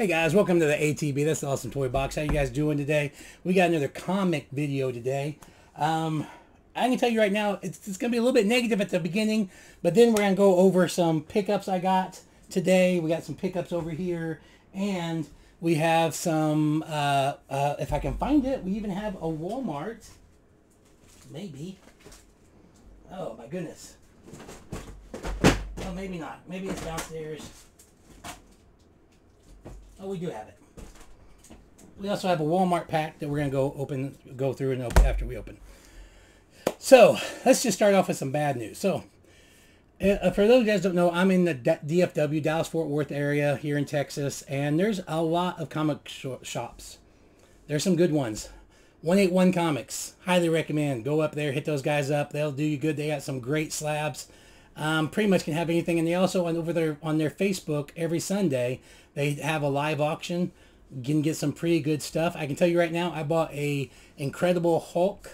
Hey guys, welcome to the ATB. That's the Awesome Toy Box. How you guys doing today? We got another comic video today. I can tell you right now, it's going to be a little bit negative at the beginning, but then we're going to go over some pickups I got today. We got some pickups over here, and we have some, if I can find it, we even have a Walmart. Maybe. Oh my goodness. Oh, maybe not. Maybe it's downstairs. Oh, we do have it. We also have a Walmart pack that we're going to go through and open after we open. So, let's just start off with some bad news. So, for those guys who don't know, I'm in the DFW, Dallas-Fort Worth area here in Texas, and there's a lot of comic shops. There's some good ones. 181 Comics, highly recommend. Go up there, hit those guys up. They'll do you good. They got some great slabs. Pretty much can have anything, and they also over there on their Facebook every Sunday they have a live auction. You can get some pretty good stuff. I can tell you right now, I bought a Incredible Hulk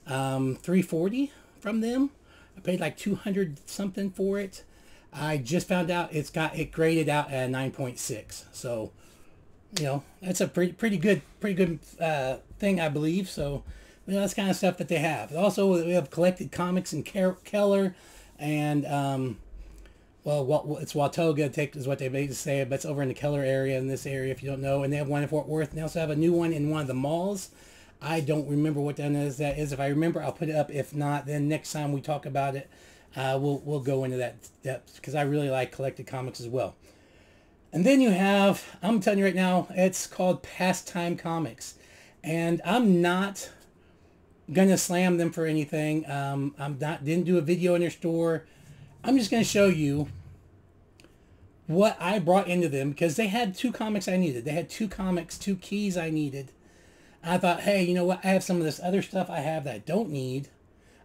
340 from them. I paid like 200 something for it. I just found out it graded out at a 9.6. So, you know, that's a pretty good thing, I believe. So, you know, that's kind of stuff that they have. Also, we have collected comics in Keller. And, well, it's Watoga is what they basically say, but it's over in the Keller area, in this area, if you don't know. And they have one in Fort Worth. And they also have a new one in one of the malls. I don't remember what that is. If I remember, I'll put it up. If not, then next time we talk about it, we'll go into that depth, because I really like collected comics as well. And then you have, I'm telling you right now, it's called Pastime Comics. And I'm not gonna slam them for anything. Didn't do a video in their store. I'm just gonna show you what I brought into them, because they had two comics I needed. They had two keys I needed. I thought, hey, you know what? I have some of this other stuff I have that I don't need.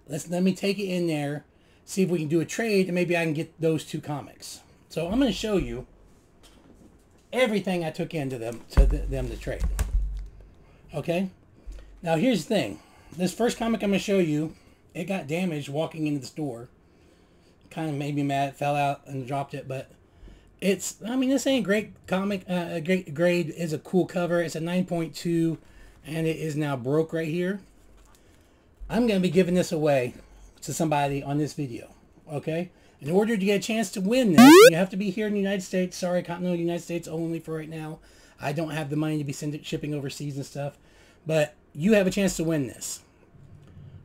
Let me take it in there, see if we can do a trade, and maybe I can get those two comics. So I'm gonna show you everything I took into them to trade. Okay. Now here's the thing. This first comic I'm going to show you, it got damaged walking into the store. Kind of made me mad. It fell out and dropped it, but it's, I mean, this ain't great comic. A great grade. Is a cool cover. It's a 9.2, and it is now broke right here. I'm going to be giving this away to somebody on this video. Okay? In order to get a chance to win this, you have to be here in the United States. Sorry, Continental United States only for right now. I don't have the money to be shipping overseas and stuff. But you have a chance to win this.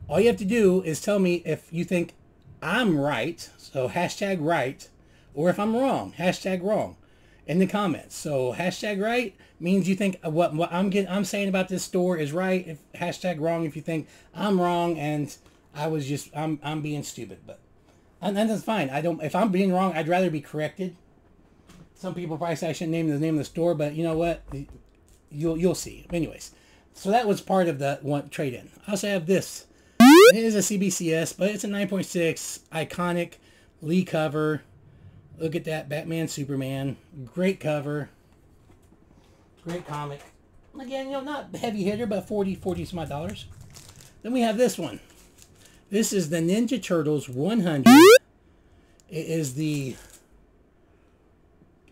All you have to do is tell me if you think I'm right, so hashtag right, or if I'm wrong, hashtag wrong, in the comments. So hashtag right means you think what I'm saying about this store is right. If hashtag wrong, if you think I'm wrong and I'm being stupid, and that's fine. If I'm being wrong, I'd rather be corrected. Some people probably say I shouldn't name the name of the store, but you know what? You'll see. Anyways, so that was part of the one trade-in. I also have this. It is a CBCS, but it's a 9.6 iconic Lee cover. Look at that, Batman, Superman. Great cover. Great comic. Again, you know, not heavy hitter, but 40 some odd dollars. Then we have this one. This is the Ninja Turtles 100. It is the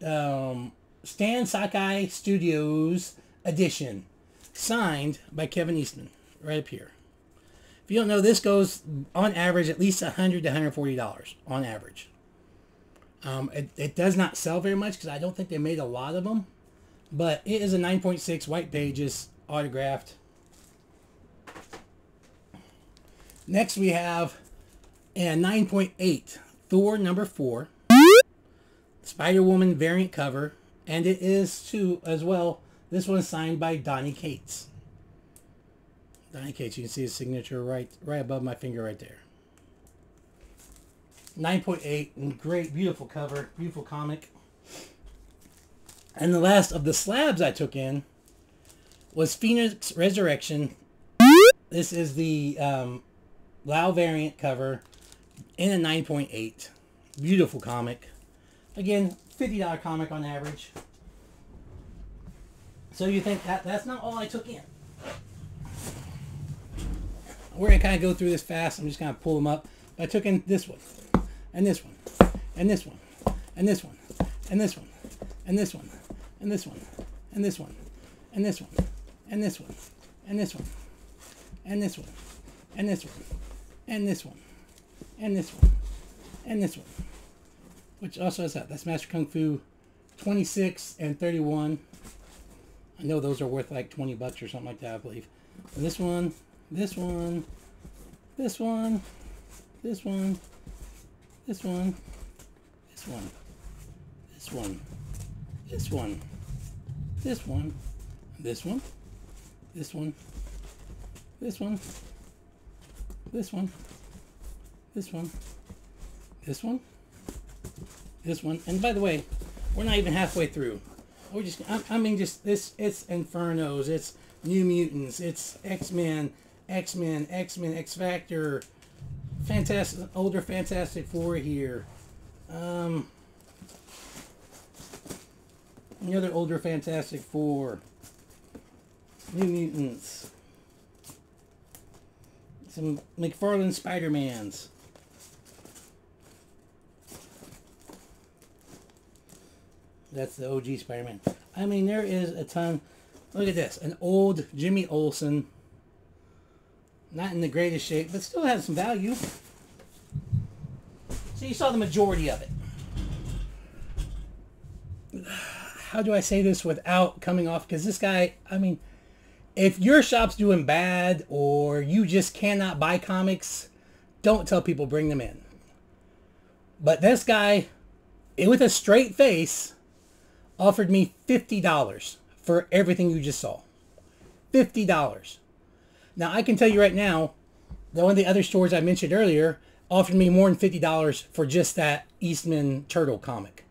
Stan Sakai Studios edition, signed by Kevin Eastman, right up here. If you don't know, this goes on average at least $100 to $140 on average. It does not sell very much because I don't think they made a lot of them, but it is a 9.6 white pages, autographed. Next we have a 9.8 Thor #4 Spider-Woman variant cover, and it is too as well. This one's signed by Donny Cates. Donny Cates, you can see his signature right above my finger right there. 9.8, great, beautiful cover, beautiful comic. And the last of the slabs I took in was Phoenix Resurrection. This is the Lau variant cover in a 9.8. Beautiful comic. Again, $50 comic on average. So you think that's not all I took in. We're going to kind of go through this fast. I'm just going to pull them up. I took in this one, and this one, and this one, and this one, and this one, and this one, and this one, and this one, and this one, and this one, and this one, and this one, and this one, and this one, and this one, and this one, which also has that. That's Master Kung Fu 26 and 31. I know those are worth like 20 bucks or something like that, I believe. And this one, this one, this one, this one, this one, this one, this one, this one, this one, this one, this one, this one, this one, this one, this one, this one. And by the way, we're not even halfway through. We're just, I mean, just this, it's Infernos, it's New Mutants, it's X-Men, X Factor, Fantastic, older Fantastic Four here. Another older Fantastic Four. New Mutants. Some McFarlane Spider-Mans. That's the OG Spider-Man. I mean, there is a ton. Look at this. An old Jimmy Olsen. Not in the greatest shape, but still has some value. So you saw the majority of it. How do I say this without coming off? Because this guy, I mean, if your shop's doing bad or you just cannot buy comics, don't tell people bring them in. But this guy, with a straight face, offered me $50 for everything you just saw. $50. Now, I can tell you right now, that one of the other stores I mentioned earlier offered me more than $50 for just that Eastman Turtle comic.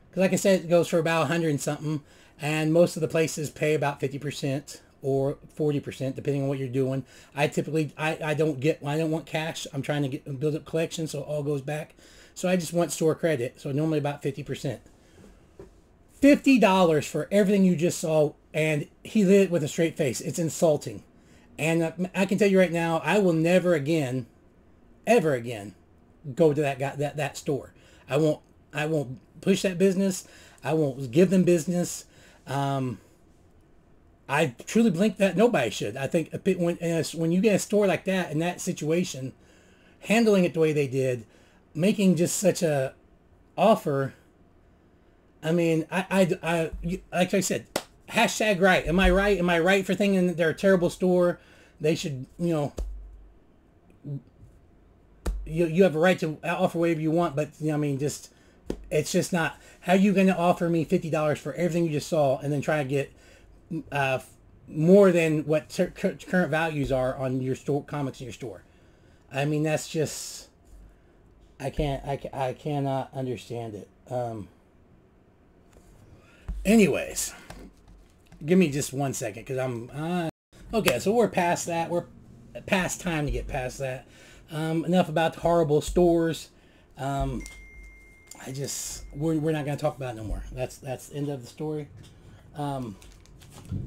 Because like I said, it goes for about 100 and something, and most of the places pay about 50% or 40%, depending on what you're doing. I typically, I don't want cash. I'm trying to build up collection, so it all goes back. So I just want store credit, so normally about 50%. $50 for everything you just saw, and he lit it with a straight face. It's insulting. And I can tell you right now, I will never again, ever again, go to that store. I won't push that business. I won't give them business. I truly believe that nobody should. I think when you get a store like that in that situation, handling it the way they did, making just such a offer. I mean, I like I said, hashtag right. Am I right? Am I right for thinking that they're a terrible store? They should, you know, you have a right to offer whatever you want, but you know, I mean, just it's just not. How are you going to offer me $50 for everything you just saw and then try to get more than what current values are on your store comics in your store? I mean, that's just I cannot understand it. Anyways, give me just 1 second because I'm okay. So we're past that. We're past time to get past that. Enough about the horrible stores. We're not going to talk about it no more. That's the end of the story.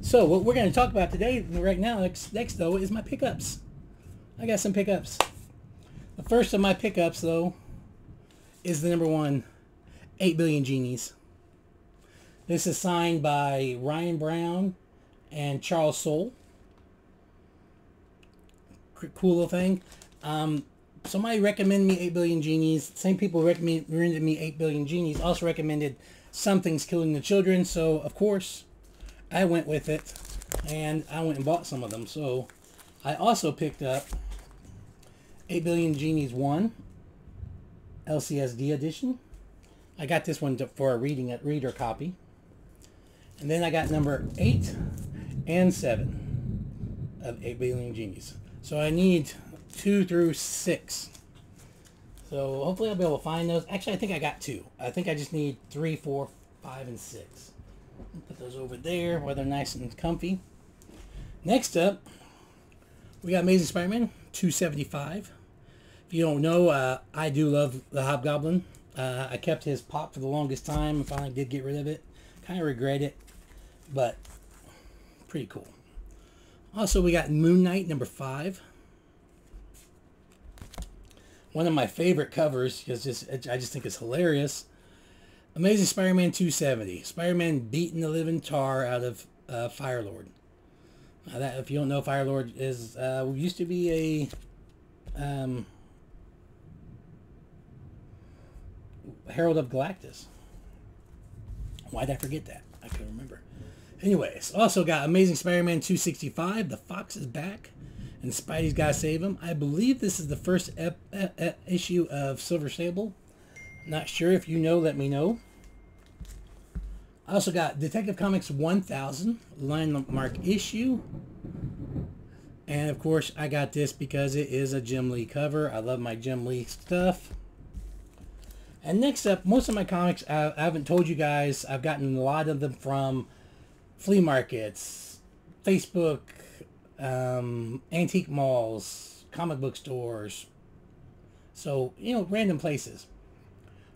So what we're going to talk about today, right now, next though, is my pickups. I got some pickups. The first of my pickups though is the number one, 8 Billion Genies. This is signed by Ryan Brown and Charles Soule. Cool little thing. Somebody recommended me 8 Billion Genies. Same people recommended me 8 Billion Genies. Also recommended Something's Killing the Children. So, of course, I went with it. And I went and bought some of them. So, I also picked up 8 Billion Genies 1. LCSD edition. I got this one for a reader copy. And then I got number 8 and 7 of 8 Billion Genies. So I need 2 through 6. So hopefully I'll be able to find those. Actually, I think I got 2. I think I just need 3, 4, 5, and 6. Put those over there where they're nice and comfy. Next up, we got Amazing Spider-Man 275. If you don't know, I do love the Hobgoblin. I kept his pop for the longest time and finally did get rid of it. Kind of regret it, but pretty cool. Also, we got Moon Knight number 5. One of my favorite covers, because I just think it's hilarious. Amazing Spider-Man 270. Spider-Man beating the living tar out of Firelord. That, if you don't know, Firelord is used to be a Herald of Galactus. Why did I forget that? I can't remember. Anyways, also got Amazing Spider-Man 265. The Fox is back, and Spidey's got to save him. I believe this is the first issue of Silver Sable. Not sure. If you know, let me know. I also got Detective Comics 1000 landmark issue. And of course, I got this because it is a Jim Lee cover. I love my Jim Lee stuff. And next up, most of my comics, I haven't told you guys, I've gotten a lot of them from flea markets, Facebook, antique malls, comic book stores. So, you know, random places.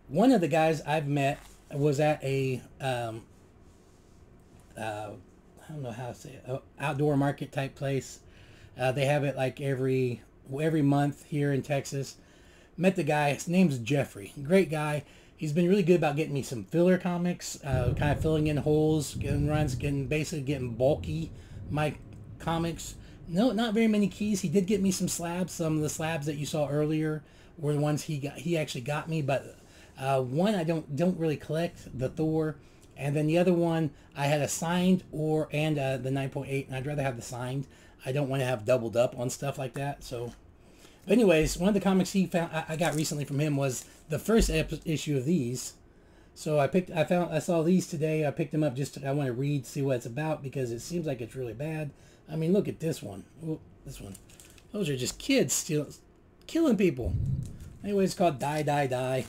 One of the guys I've met was at a, I don't know how to say it, outdoor market type place. They have it like every month here in Texas. Met the guy. His name's Jeffrey. Great guy. He's been really good about getting me some filler comics, kind of filling in holes, getting runs, basically getting bulky my comics. No, not very many keys. He did get me some slabs. Some of the slabs that you saw earlier were the ones he actually got me. But one I don't really collect, the Thor, and then the other one I had a signed and the 9.8, and I'd rather have the signed. I don't want to have doubled up on stuff like that. So. But anyways, one of the comics he found I got recently from him was the first issue of these. So I saw these today. I picked them up I want to read, see what it's about, because it seems like it's really bad. I mean, look at this one. Ooh, this one. Those are just kids killing people. Anyway, it's called Die, Die, Die.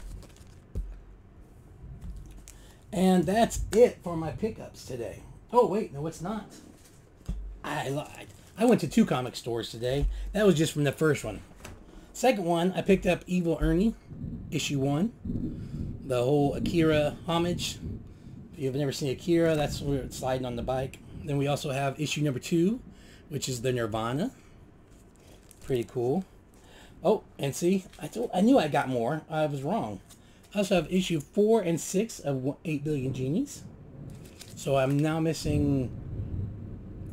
And that's it for my pickups today. Oh, wait, no, it's not. I lied. I went to 2 comic stores today. That was just from the first one. Second one, I picked up Evil Ernie, issue 1. The whole Akira homage. If you've never seen Akira, that's where it's sliding on the bike. Then we also have issue number 2, which is the Nirvana. Pretty cool. Oh, and see, I knew I got more. I was wrong. I also have issue 4 and 6 of 8 Billion Genies. So I'm now missing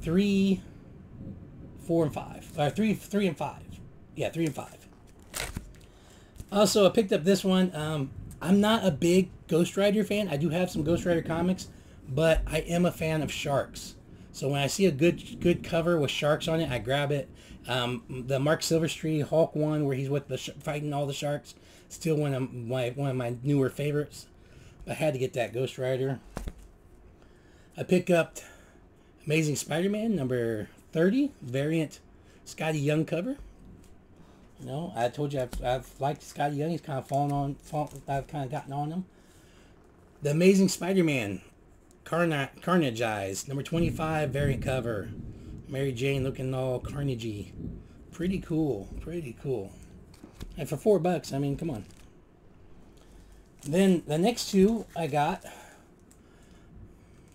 3, 4, and 5. 3 and 5. Yeah, 3 and 5. Also, I picked up this one. I'm not a big Ghost Rider fan. I do have some Ghost Rider comics, but I am a fan of sharks. So when I see a good cover with sharks on it, I grab it. The Mark Silverstreet Hulk one, where he's with fighting all the sharks, still one of my newer favorites. I had to get that Ghost Rider. I picked up Amazing Spider-Man number 30 variant Scotty Young cover. You know, I told you I've liked Scotty Young. He's kind of I've kind of gotten on him. The Amazing Spider-Man Carnage Eyes number 25 variant cover. Mary Jane looking all carnagey. Pretty cool. Pretty cool. And for $4, I mean, come on. Then the next 2 I got.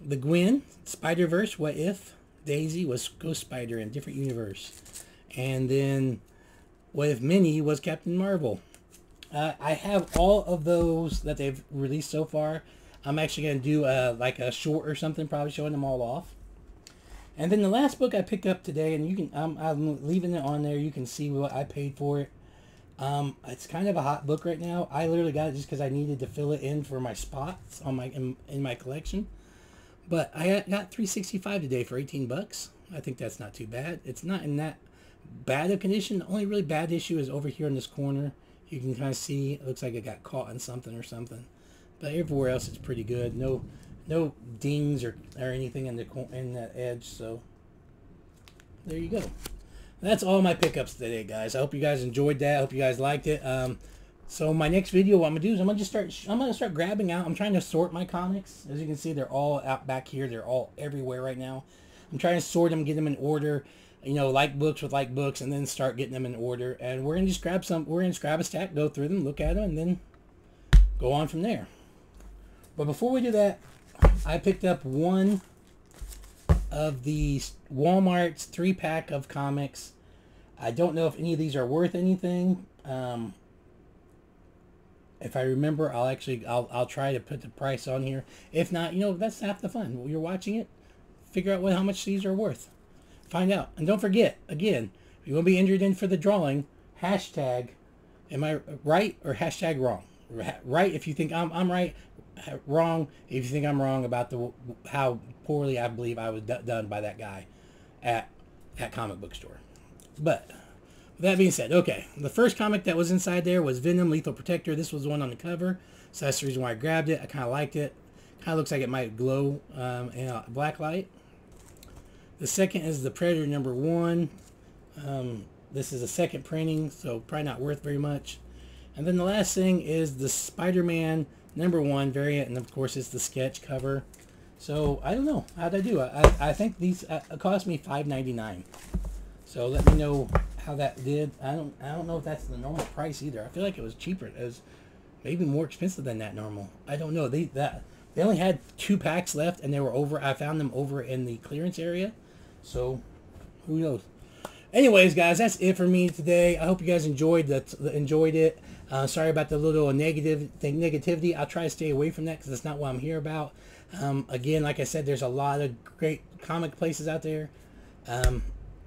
The Gwen Spider-Verse What If Daisy was Ghost Spider in a different universe. And then What If Minnie was Captain Marvel. I have all of those that they've released so far. I'm actually going to do like a short or something, probably showing them all off. And then the last book I picked up today, and you can I'm leaving it on there. You can see what I paid for it. It's kind of a hot book right now. I literally got it just because I needed to fill it in for my spots on in my collection. But I got $3.65 today for $18. I think that's not too bad. It's not in that bad of condition. The only really bad issue is over here in this corner. You can kind of see it looks like it got caught in something or something. But everywhere else it's pretty good. No dings or anything in the edge. So there you go. That's all my pickups today, guys. I hope you guys enjoyed that. I hope you guys liked it. So my next video, what I'm gonna do is I'm gonna start grabbing out. I'm trying to sort my comics. As you can see, they're all out back here. They're all everywhere right now. I'm trying to sort them, get them in order. You know, like books with like books, and then start getting them in order. And we're gonna just grab some. We're gonna just grab a stack, go through them, look at them, and then go on from there. But before we do that, I picked up one of the Walmart's 3-pack of comics. I don't know if any of these are worth anything. If I remember, I'll try to put the price on here. If not, that's half the fun. You're watching it, figure out how much these are worth. Find out. And don't forget, again, if you want to be entered in for the drawing, hashtag, am I right, or hashtag wrong? Right if you think I'm right, wrong if you think I'm wrong about how poorly I believe I was done by that guy at that comic book store. But with that being said, okay, the first comic that was inside there was Venom Lethal Protector. This was the one on the cover, so that's the reason why I grabbed it. I kind of liked it. Kind of looks like it might glow in a black light. The second is the Predator #1. This is a second printing, so probably not worth very much. And then the last thing is the Spider-Man #1 variant, and of course it's the sketch cover. So I don't know how'd I do. I think these cost me $5.99. So let me know how that did. I don't know if that's the normal price either. I feel like it was cheaper. It was maybe more expensive than that normal. I don't know. They only had 2 packs left, and they were over. I found them over in the clearance area. So who knows? Anyways, guys, that's it for me today. I hope you guys enjoyed it. Sorry about the little negativity. I'll try to stay away from that because that's not what I'm here about. Again, like I said, there's a lot of great comic places out there.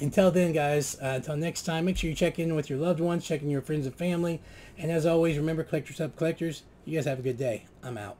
Until then, guys, until next time, make sure you check in with your loved ones, check in your friends and family. And as always, remember, collectors help collectors. You guys have a good day. I'm out.